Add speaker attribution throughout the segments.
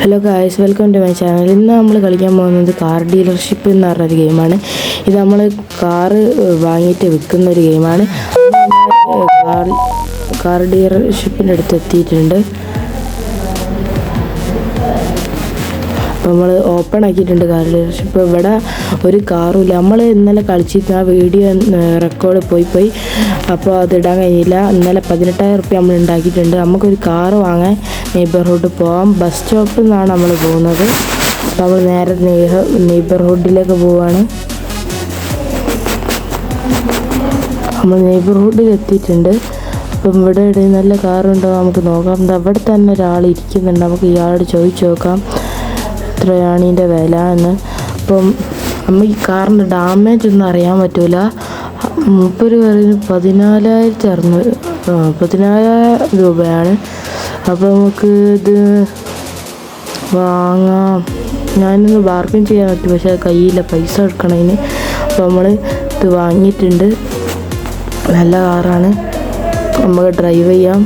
Speaker 1: Hello guys, welcome to my channel. ഇന്ന് നമ്മൾ കളിക്കാൻ പോകുന്നത് കാർ ഡീലർഷിപ്പ് എന്ന് പറഞ്ഞൊരു ഗെയിമാണ്. ഇത് നമ്മൾ കാറ് വാങ്ങിയിട്ട് വിൽക്കുന്ന ഒരു ഗെയിമാണ്. കാർ ഡീലർഷിപ്പിൻ്റെ അടുത്ത് എത്തിയിട്ടുണ്ട്. അപ്പോൾ നമ്മൾ ഓപ്പൺ ആക്കിയിട്ടുണ്ട് കാർ ഡീലർഷിപ്പ്. ഇവിടെ ഒരു കാറുമില്ല. നമ്മൾ ഇന്നലെ കളിച്ചിട്ട് ആ വീഡിയോ റെക്കോർഡ് പോയി അപ്പോൾ അതിടാൻ കഴിഞ്ഞില്ല. ഇന്നലെ 18,000 റുപ്യ നമ്മൾ ഉണ്ടാക്കിയിട്ടുണ്ട്. നമുക്കൊരു കാറ് വാങ്ങാൻ നെയ്ബർഹുഡ് പോകാം. ബസ് സ്റ്റോപ്പിൽ നിന്നാണ് നമ്മൾ പോകുന്നത്. അപ്പോൾ നമ്മൾ നേരെ നെയ്ബർഹുഡിലേക്ക് പോവുകയാണ്. നമ്മൾ നെയ്ബർഹുഡിൽ എത്തിയിട്ടുണ്ട്. അപ്പം ഇവിടെ നല്ല കാറുണ്ടോ നമുക്ക് നോക്കാം. അവിടെ തന്നെ ഒരാൾ ഇരിക്കുന്നുണ്ട്. നമുക്ക് ഇയാളോട് ചോദിച്ചു നോക്കാം എത്രയാണ് ഇതിൻ്റെ വില എന്ന്. അപ്പം നമുക്ക് ഈ കാറിൻ്റെ ഡാമേജ് ഒന്നും അറിയാൻ പറ്റില്ല. മുപ്പത് പേരിന് 14,000 രൂപയാണ്. അപ്പോൾ നമുക്ക് ഇത് വാങ്ങാം. ഞാനൊന്ന് ബാർഗൻ ചെയ്യാൻ പറ്റും, പക്ഷേ കയ്യില്ല, പൈസ എടുക്കണതിന്. അപ്പോൾ നമ്മൾ ഇത് വാങ്ങിയിട്ടുണ്ട്. നല്ല കാറാണ്, നമുക്ക് ഡ്രൈവ് ചെയ്യാം.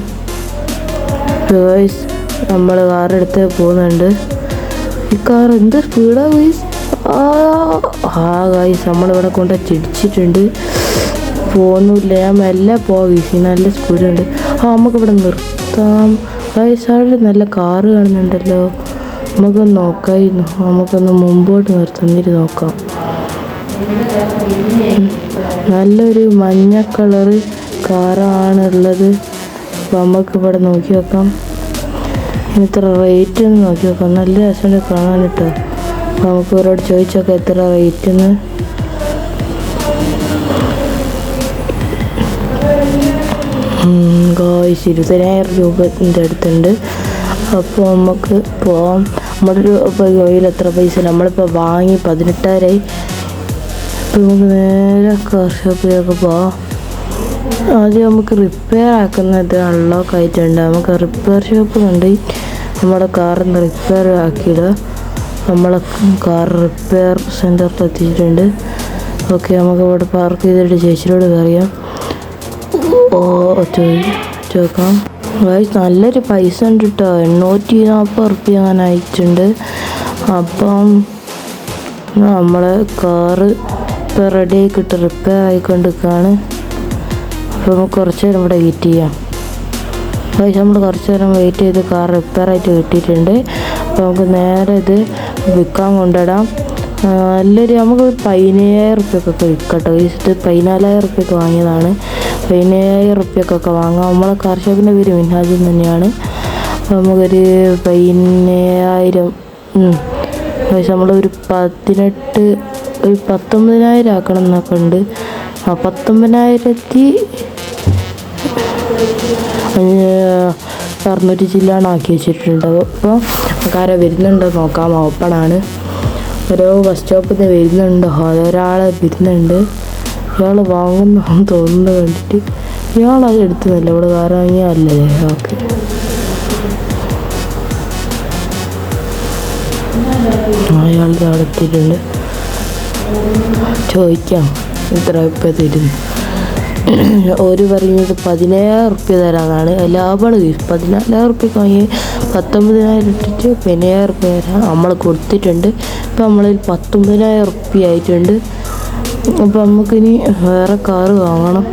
Speaker 1: നമ്മൾ കാറെടുത്ത് പോകുന്നുണ്ട്. ഈ കാർ എന്ത് സ്പീഡാണ് ഗൈസ്. ഗൈസ് നമ്മളിവിടെ കൊണ്ട് ചിടിച്ചിട്ടുണ്ട്. പോകുന്നില്ല, ഞാൻ മെല്ലെ പോകാം ഗൈസ്, നല്ല സ്പീഡുണ്ട്. നമുക്കിവിടെ നിർത്താം ഗൈസ്. അവിടെ നല്ല കാറ് കാണുന്നുണ്ടല്ലോ, നമുക്കൊന്ന് നോക്കായിരുന്നു. നമുക്കൊന്ന് മുമ്പോട്ട് നിർത്തുന്നിട്ട് നോക്കാം. നല്ലൊരു മഞ്ഞ കളറ് കാറാണുള്ളത്. അപ്പോൾ നമുക്കിവിടെ നോക്കി നോക്കാം. എത്ര റേറ്റ് എന്ന് നോക്കി നോക്കാം. നല്ല രസമുണ്ട് കാണാൻ കേട്ടോ. അപ്പോൾ നമുക്ക് അവരോട് ചോദിച്ചോക്കാം എത്ര റേറ്റ് എന്ന്. ഗായ്സ് 20,000 രൂപൻ്റെ അടുത്തുണ്ട്. അപ്പോൾ നമുക്ക് പോവാം. നമ്മുടെ കയ്യിൽ എത്ര പൈസ, നമ്മളിപ്പോൾ വാങ്ങി 18,000. അപ്പോൾ നമുക്ക് നേരെ കാർ ഷോപ്പിലേക്ക് പോവാം. ആദ്യം നമുക്ക് റിപ്പയർ ആക്കുന്നത് അൺലോക്ക് ആയിട്ടുണ്ട്. നമുക്ക് റിപ്പയർ ഷോപ്പ് കണ്ട് നമ്മുടെ കാറിന്ന് റിപ്പയർ ആക്കിയിടുക. നമ്മളെ കാർ റിപ്പയർ സെൻറ്ററിൽ എത്തിയിട്ടുണ്ട്. ഓക്കെ, നമുക്ക് ഇവിടെ പാർക്ക് ചെയ്തിട്ട് ചേച്ചിയോട് പറയാം. ചോദിക്കാം. ഗൈസ് നല്ലൊരു പൈസ ഉണ്ട് കേട്ടോ. 840 റുപ്യ അങ്ങനെ അയച്ചിട്ടുണ്ട്. അപ്പം നമ്മളെ കാറ് ഇപ്പോൾ റെഡി ആയിക്കിട്ട് റിപ്പയർ ആയിക്കൊണ്ടിരിക്കുകയാണ്. അപ്പോൾ നമുക്ക് കുറച്ച് നേരം ഇവിടെ വെയിറ്റ് ചെയ്യാം. ഗൈസ് നമ്മൾ കുറച്ച് നേരം വെയിറ്റ് ചെയ്ത് കാർ റിപ്പയർ ആയിട്ട് കിട്ടിയിട്ടുണ്ട്. അപ്പോൾ നമുക്ക് നേരെ ഇത് വിൽക്കാൻ കൊണ്ടിടാം. നല്ലൊരു നമുക്ക് 15,000 റുപ്യക്കൊക്കെ വിൽക്കട്ടോ. ഗൈസ് ഇത് 14,000 റുപ്യക്ക് വാങ്ങിയതാണ്. 15,000 റുപ്യക്കൊക്കെ വാങ്ങാം. നമ്മളെ കാർ ഷോപ്പിൻ്റെ പേര് മിൻഹാജിൽ തന്നെയാണ്. അപ്പോൾ നമുക്കൊരു 15,000 ഗൈസ് നമ്മളൊരു 19,000 ആക്കണം എന്നൊക്കെ ഉണ്ട്. 19,600 ചില്ലാണ് ആക്കി വെച്ചിട്ടുണ്ട്. അപ്പോൾ കാര വരുന്നുണ്ടോ നോക്കാം. ഓപ്പണാണ്. ഓരോ ബസ് സ്റ്റോപ്പിൽ നിന്ന് വരുന്നുണ്ടോ, ഒരാൾ വരുന്നുണ്ട്. ഇയാൾ വാങ്ങുന്നു തോന്നുന്നു കണ്ടിട്ട്. ഇയാളത് എടുത്തുന്നില്ല, ഇവിടെ കാർ വാങ്ങിയല്ലേ. ഓക്കെ, അയാൾ നടത്തിയിട്ടുണ്ട്. ചോദിക്കാം ഇത്ര റുപ്യ തരുന്നു. ഒരു പറയുന്നത് 15,000 റുപ്യ തരാമെന്നാണ്. ലാഭമാണ്. 14,000 റുപ്യക്ക് വാങ്ങി 19,000 ഇട്ടിട്ട് 15,000 റുപ്യ തരാം നമ്മൾ കൊടുത്തിട്ടുണ്ട്. ഇപ്പം നമ്മളിൽ 19,000 റുപ്യ ആയിട്ടുണ്ട്. അപ്പം നമുക്കിനി വേറെ കാറ് വാങ്ങണം.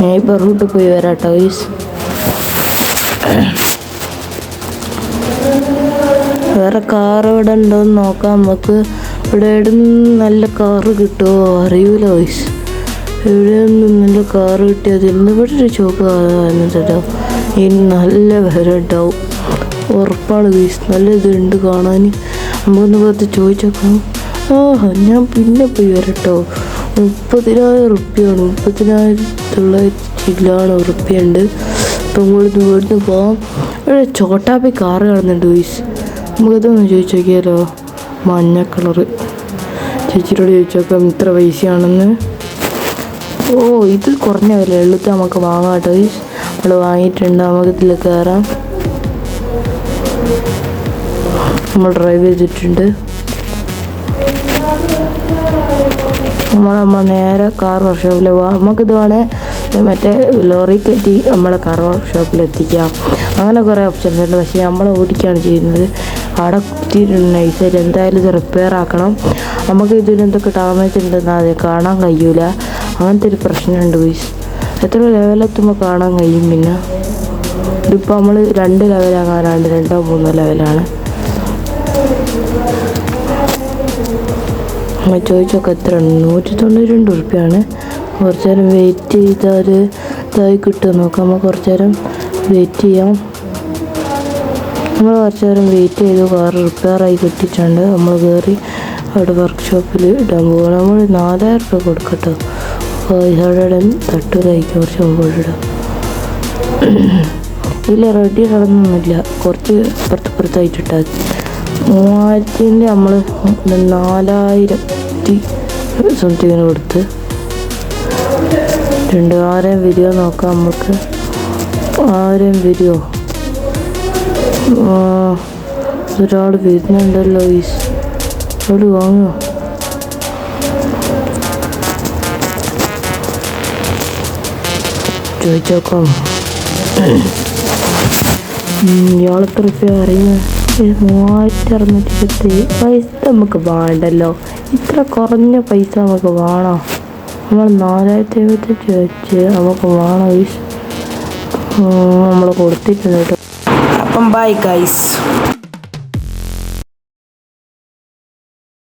Speaker 1: നെയ്ബർഹുഡ് പോയി വരാട്ടോ ഗൈസ്. വേറെ കാറ് ഇവിടെ ഉണ്ടോയെന്ന് നോക്കാം. നമുക്ക് ഇവിടെ നല്ല കാറ് കിട്ടുമോ അറിയൂല ഗൈസ്. എവിടെയൊന്നും നല്ല കാറ് കിട്ടിയത് ഇന്ന് ഇവിടെ ഒരു ചോക്ക് കാണുന്നുണ്ടോ. ഇനി നല്ല വില ഉണ്ടാവും ഉറപ്പാണ് ഗൈസ്. നല്ല ഇതുണ്ട് കാണാൻ. നമുക്കൊന്ന് പുറത്ത് ചോദിച്ചോക്കാം. ഞാൻ പിന്നെ പോയി വരട്ടോ. 30,000 റുപ്യാണ്. 30,900 റുപ്യ ഉണ്ട്. അപ്പം ഇങ്ങോട്ട് ഇവിടുന്ന് പോകാം. ഇവിടെ ചോട്ടാപ്പി കാറ് കാണുന്നുണ്ട് ഗൈസ്. നമുക്കതൊന്ന് ചോദിച്ചു നോക്കിയാലോ. മഞ്ഞ കളറ്. ചേച്ചിയോട് ചോദിച്ചു നോക്കാം ഇത്ര പൈസയാണെന്ന്. ഇത് കുറഞ്ഞ വില എളുത്ത് നമുക്ക് വാങ്ങാം കേട്ടോ ഗൈസ്. നമ്മൾ വാങ്ങിയിട്ടുണ്ട്. നമുക്ക് ഇതിൽ കയറാം. നമ്മൾ ഡ്രൈവ് ചെയ്തിട്ടുണ്ട്. നമ്മൾ നേരെ കാർ വർക്ക്ഷോപ്പിൽ പോവാം. നമുക്കിത് വേണേൽ മറ്റേ ലോറി കയറ്റി നമ്മളെ കാർ വർക്ക്ഷോപ്പിൽ എത്തിക്കാം. അങ്ങനെ കുറേ ഓപ്ഷൻസ് ഉണ്ട്. പക്ഷേ നമ്മൾ ഓടിക്കുകയാണ് ചെയ്യുന്നത്. അവിടെ കുത്തിയിട്ടുണ്ട് നൈസായിട്ട്. എന്തായാലും ഇത് റിപ്പയർ ആക്കണം. നമുക്ക് ഇതിനെന്തൊക്കെ ഡാമേജ് ഉണ്ടെന്ന് ആദ്യം കാണാൻ കഴിയൂല. അങ്ങനത്തെ ഒരു പ്രശ്നമുണ്ട് ഗൈസ്. എത്ര ലെവലെത്തുമ്പോൾ കാണാൻ കഴിയും. പിന്നെ ഇതിപ്പോൾ നമ്മൾ 2 ലെവലാകാനാണ്, 2 3 ലെവലാണ്. ചോദിച്ചൊക്കെ എത്ര 192 ഉറുപ്പ്യാണ്. കുറച്ച് നേരം വെയിറ്റ് ചെയ്താൽ ഇതായി കിട്ടുമോ നോക്കാം. നമുക്ക് കുറച്ച് നേരം വെയിറ്റ് ചെയ്യാം. നമ്മൾ കുറച്ച് നേരം വെയിറ്റ് ചെയ്തു. കാർ റിപ്പയറായി കിട്ടിയിട്ടുണ്ട്. നമ്മൾ കയറി അവിടെ വർക്ക്ഷോപ്പിൽ ഇടാൻ പോകും. നമ്മൾ 4000 രൂപ കൊടുക്കട്ടോ. അവിടെ തട്ട് കഴിക്കാൻ കുറച്ച് മുമ്പോട്ടിടാം. ഇല്ല, റെഡി കിടന്നൊന്നുമില്ല. കുറച്ച് ഇപ്പുറത്തായിട്ടിട്ടാൽ 3000 നമ്മൾ 4000 സംതിങ്ങിന് കൊടുത്ത് 2000 വരുമോ നോക്കാം. നമുക്ക് 1000 വരുമോ? ഒരാൾ വരുന്നുണ്ടല്ലോ. അവിടെ വാങ്ങുമോ? ചോദിച്ചോക്കാം. ഇയാളെത്ര രൂപ അറിയുന്നത്? 3620. പൈസ നമുക്ക് വേണ്ടല്ലോ. ഇത്ര കുറഞ്ഞ പൈസ നമുക്ക് വേണോ? നമ്മൾ 4500 വെച്ച് നമുക്ക് വേണോ? നമ്മൾ കൊടുത്തിട്ടുണ്ട് കേട്ടോ. അപ്പം ബൈ ഗൈസ്.